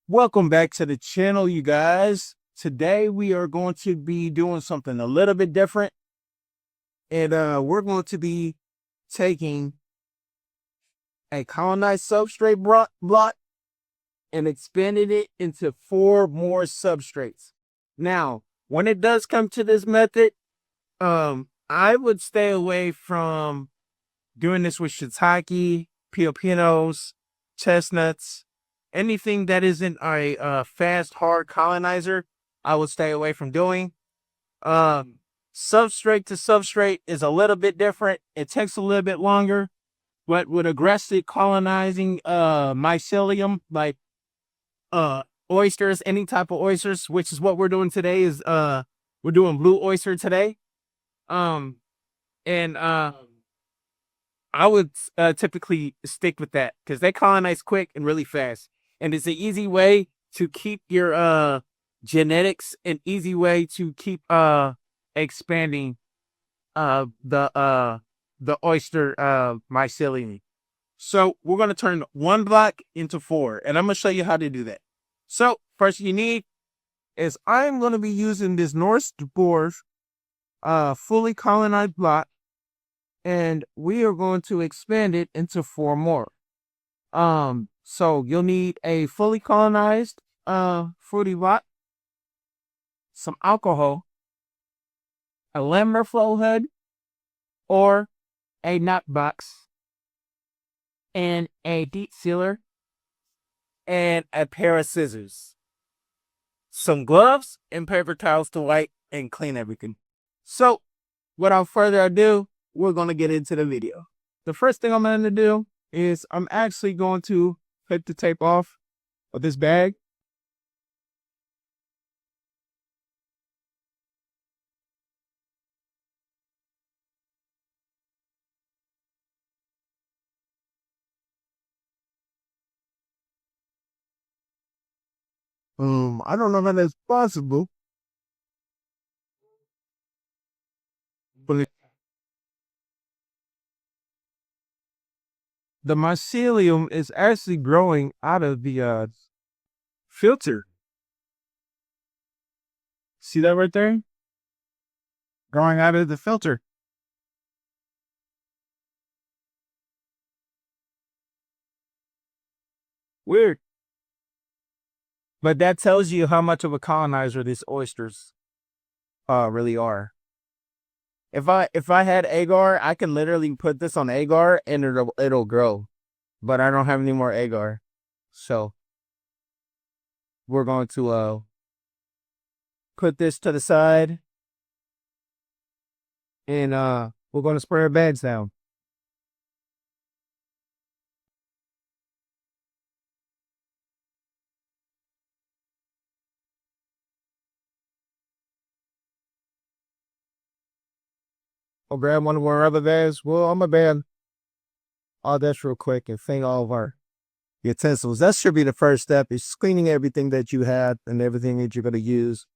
Welcome back to the channel, you guys. Today we are going to be doing something a little bit different. And we're going to be taking a colonized substrate block and expanding it into 4 more substrates. Now, when it does come to this method, I would stay away from doing this with Shiitake, Pioppinos, Chestnuts, anything that isn't a fast, hard colonizer, I would stay away from doing. Um, Substrate to substrate is a little bit different. It takes a little bit longer, but with aggressive colonizing mycelium, like oysters, any type of oysters, which is what we're doing today, is we're doing blue oyster today. Um, and I would typically stick with that because they colonize quick and really fast. And it's an easy way to keep your genetics, an easy way to keep expanding the oyster mycelium. So we're gonna turn 1 block into 4, and I'm gonna show you how to do that. So first you need is I'm gonna be using this North Board fully colonized block, and we are going to expand it into 4 more. So you'll need a fully colonized fruity block, some alcohol, a laminar flow hood, or a knot box, and a deep sealer, and a pair of scissors, some gloves, and paper towels to wipe and clean everything. So, without further ado, we're going to get into the video. The first thing I'm going to do is I'm actually going to cut the tape off of this bag. I don't know how that's possible, but the mycelium is actually growing out of the filter. See that right there? Growing out of the filter. Weird. But that tells you how much of a colonizer these oysters really are. If I had agar, I can literally put this on agar and it'll grow. But I don't have any more agar. So we're going to put this to the side, and we're going to spray our bags down. I'll grab one of our other bags. Well, I'm gonna ban all this real quick and clean all of our utensils. That should be the first step, is cleaning everything that you had and everything that you're going to use.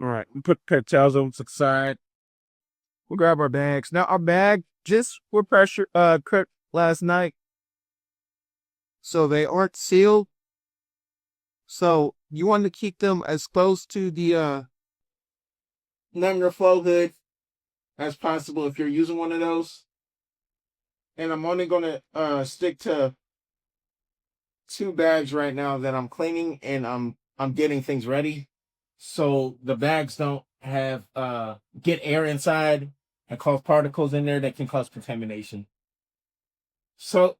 All right, we put paper towels on to the side. We'll grab our bags. Now our bag just were pressure cooked last night, so they aren't sealed. So you want to keep them as close to the laminar flow hood as possible if you're using one of those. And I'm only gonna stick to 2 bags right now that I'm cleaning, and I'm getting things ready, so the bags don't have get air inside and cause particles in there that can cause contamination. So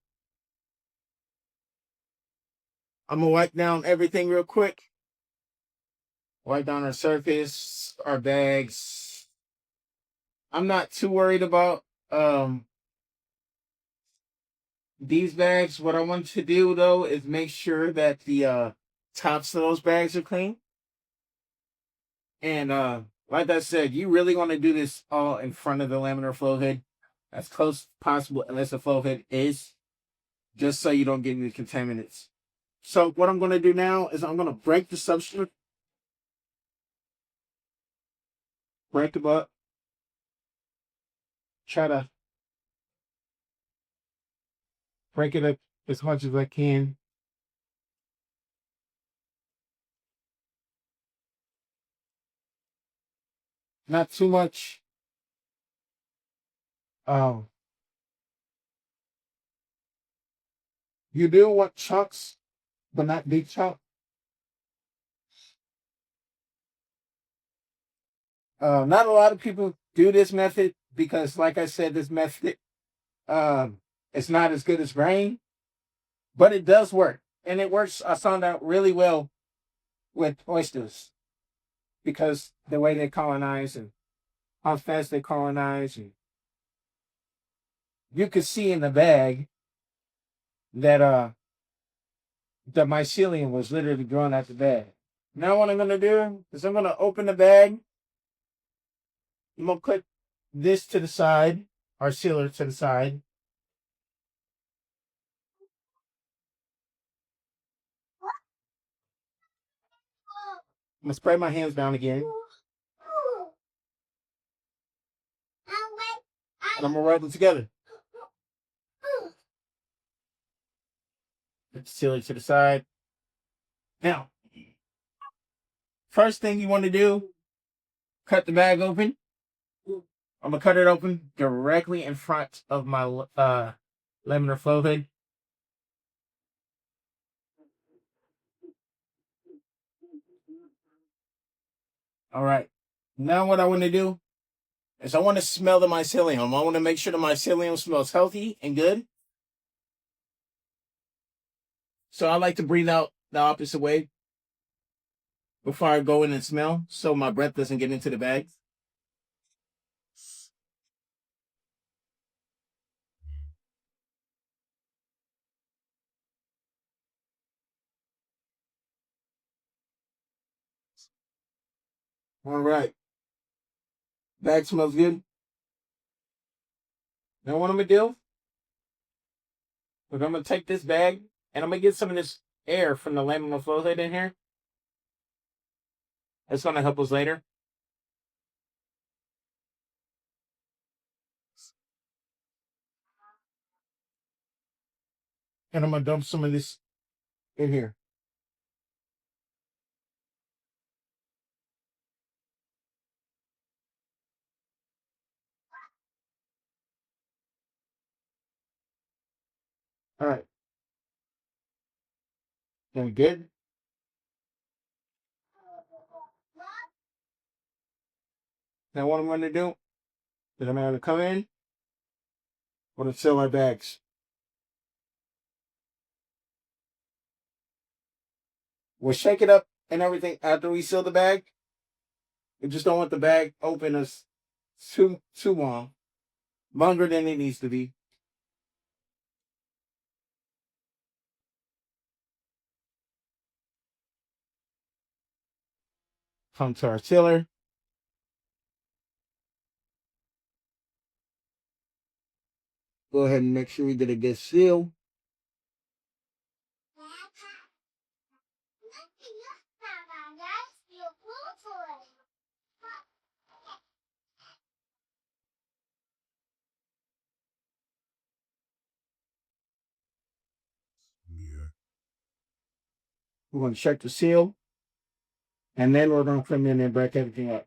I'm gonna wipe down everything real quick. Wipe down our surface, our bags. I'm not too worried about these bags. What I want to do though is make sure that the tops of those bags are clean. And like I said, you really want to do this all in front of the laminar flow head, as close as possible, unless the flow head is, just so you don't get any contaminants. So what I'm going to do now is I'm going to break the substrate, break the butt, try to Break it up as much as I can. Not too much. Um, you do want chunks, but not big chunks. Not a lot of people do this method because, like I said, this method it's not as good as grain, but it does work, and it works. I found out really well with oysters because the way they colonize and how fast they colonize, and you could see in the bag that the mycelium was literally growing out the bag. Now what I'm gonna do is I'm gonna open the bag. I'm gonna put this to the side, our sealer to the side. I'm gonna spray my hands down again. And I'm gonna rub them together. Put the sealer to the side. Now, first thing you want to do, cut the bag open. I'm gonna cut it open directly in front of my laminar flow hood. All right. Now what I want to do is I want to smell the mycelium. I want to make sure the mycelium smells healthy and good. So I like to breathe out the opposite way before I go in and smell, so my breath doesn't get into the bag. All right. Bag smells good. Now what I'm gonna do is I'm gonna take this bag and I'm gonna get some of this air from the laminar flow hood in here. That's gonna help us later. And I'm gonna dump some of this in here. All right. Then good. Now what I'm gonna do is I'm gonna come in. I'm gonna fill my bags. We'll shake it up and everything after we seal the bag. We just don't want the bag open us too long, longer than it needs to be. Come to our sealer. Go ahead and make sure we get a good seal. We're going to check the seal, and then we're going to come in and break everything up.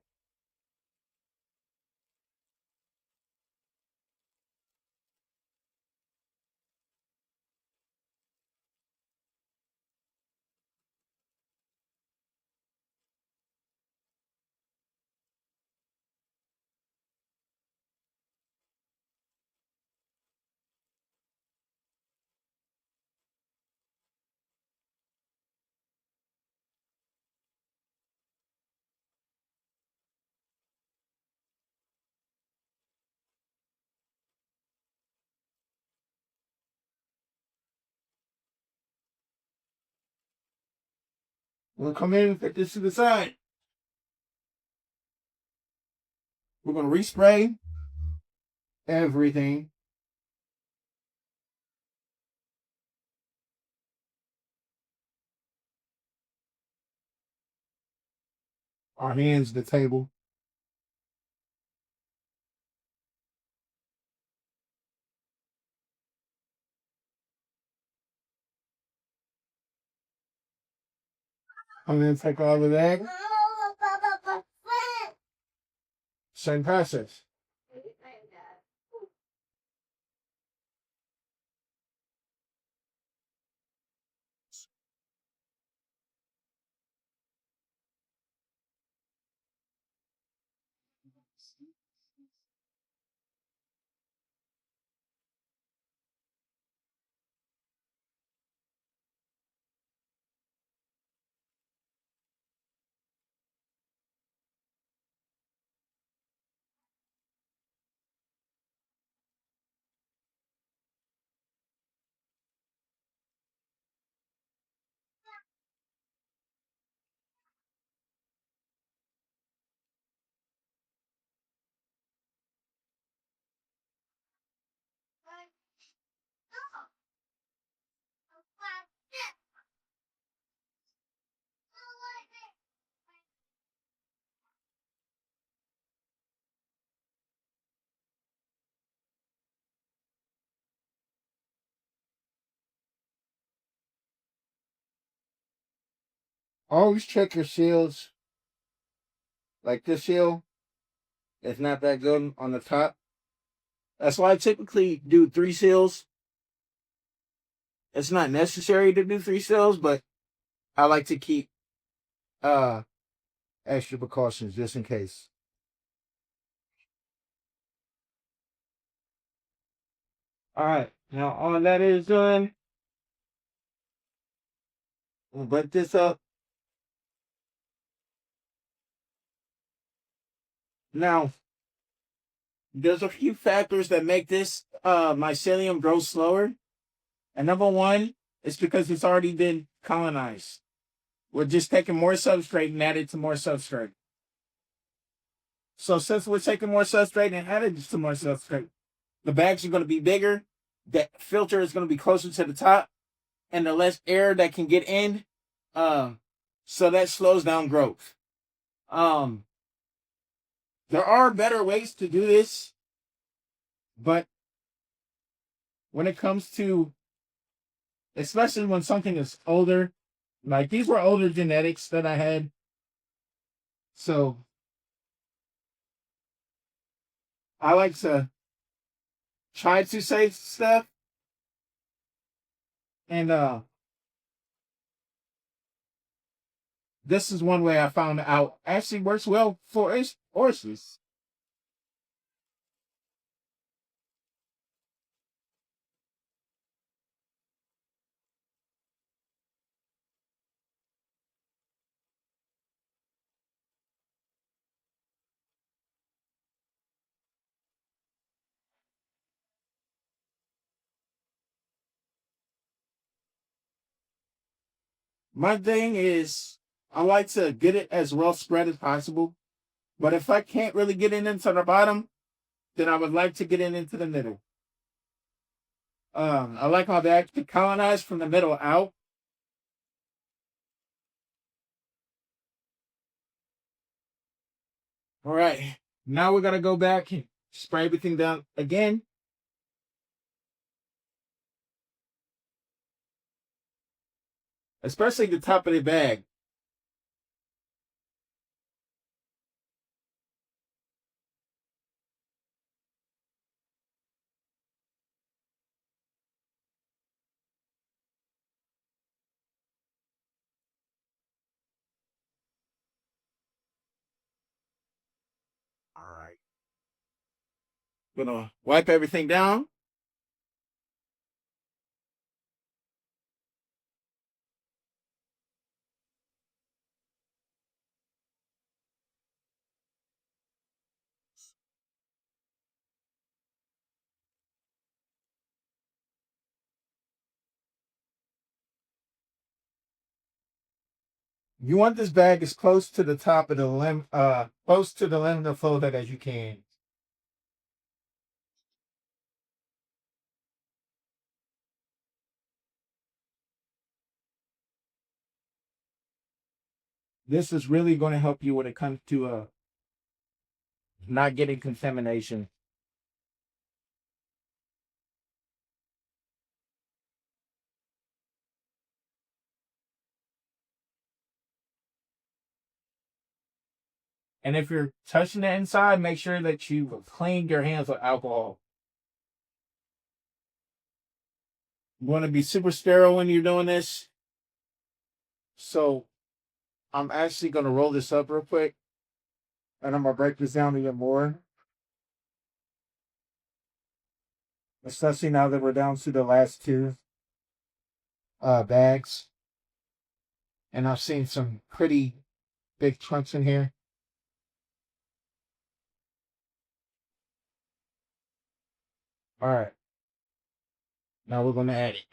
We'll come in and put this to the side. We're going to respray everything. Our hands, the table. I'm going to take all the bag. Same process. Always check your seals. Like this seal, it's not that good on the top. That's why I typically do 3 seals. It's not necessary to do 3 seals, but I like to keep uh extra precautions just in case. All right, now all that is done, we'll break this up. Now, there's a few factors that make this mycelium grow slower. And number one is because it's already been colonized. We're just taking more substrate and adding to more substrate. So since we're taking more substrate and adding to more substrate, the bags are going to be bigger. The filter is going to be closer to the top, and the less air that can get in. So that slows down growth. Um, there are better ways to do this, but when it comes to, especially when something is older, like these were older genetics that I had, so I like to try to save stuff, and this is one way I found out actually works well for oysters. My thing is I like to get it as well spread as possible, but if I can't really get it into the bottom, then I would like to get it into the middle. I like how they actually colonize from the middle out. All right, now we're gonna go back and spray everything down again, especially the top of the bag. All right, gonna wipe everything down. You want this bag as close to the top of the close to the laminar flow that as you can. This is really going to help you when it comes to not getting contamination. And if you're touching the inside, make sure that you've cleaned your hands with alcohol. You want to be super sterile when you're doing this. So I'm actually going to roll this up real quick. And I'm going to break this down even more. Especially now that we're down to the last two bags. And I've seen some pretty big chunks in here. All right. Now we're going to add it.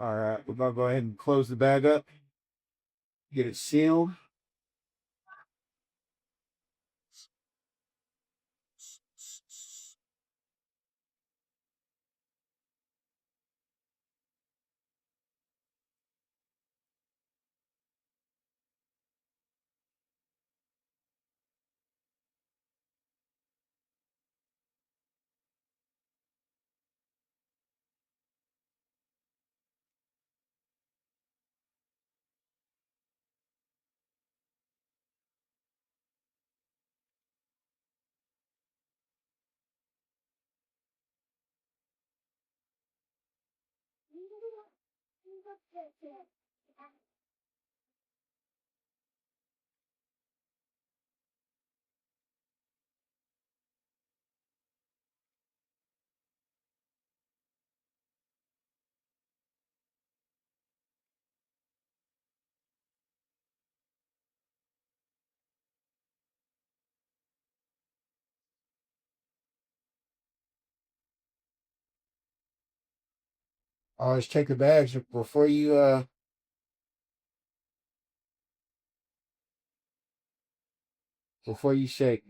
All right. We're going to go ahead and close the bag up. Get it sealed. Always check the bags before you shake.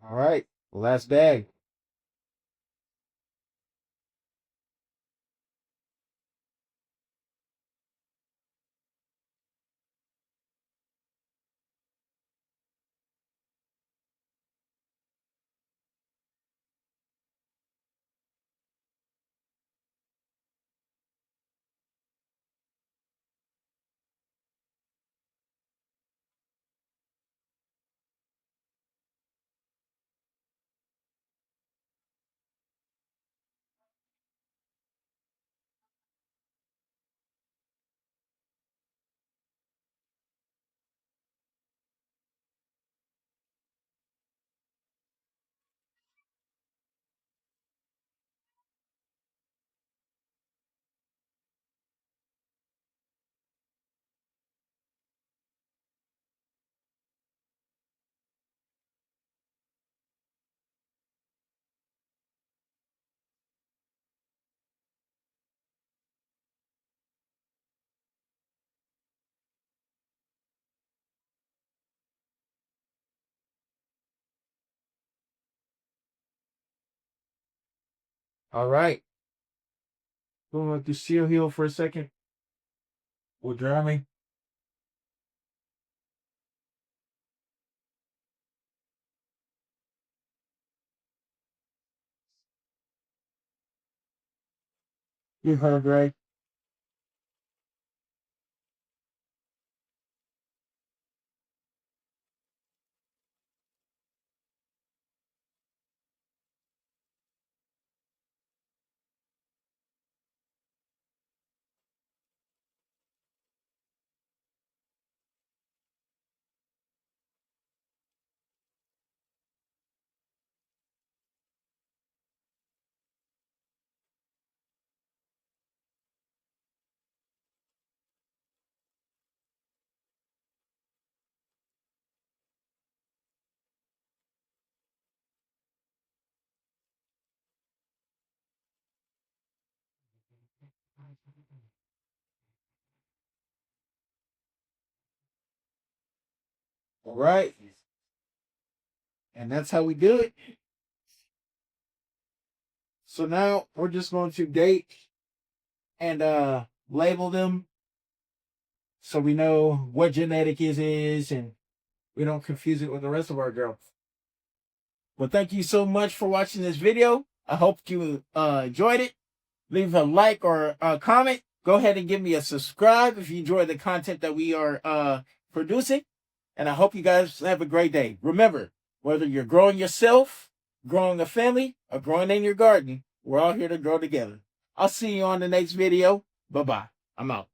All right, last bag. All right. Going to let the seal heal for a second. We'll dry me. You heard right. All right. And that's how we do it. So now we're just going to date and label them so we know what genetic it is and we don't confuse it with the rest of our girls. Well, thank you so much for watching this video. I hope you enjoyed it. Leave a like or a comment. Go ahead and give me a subscribe if you enjoy the content that we are producing. And I hope you guys have a great day. Remember, whether you're growing yourself, growing a family, or growing in your garden, we're all here to grow together. I'll see you on the next video. Bye-bye. I'm out.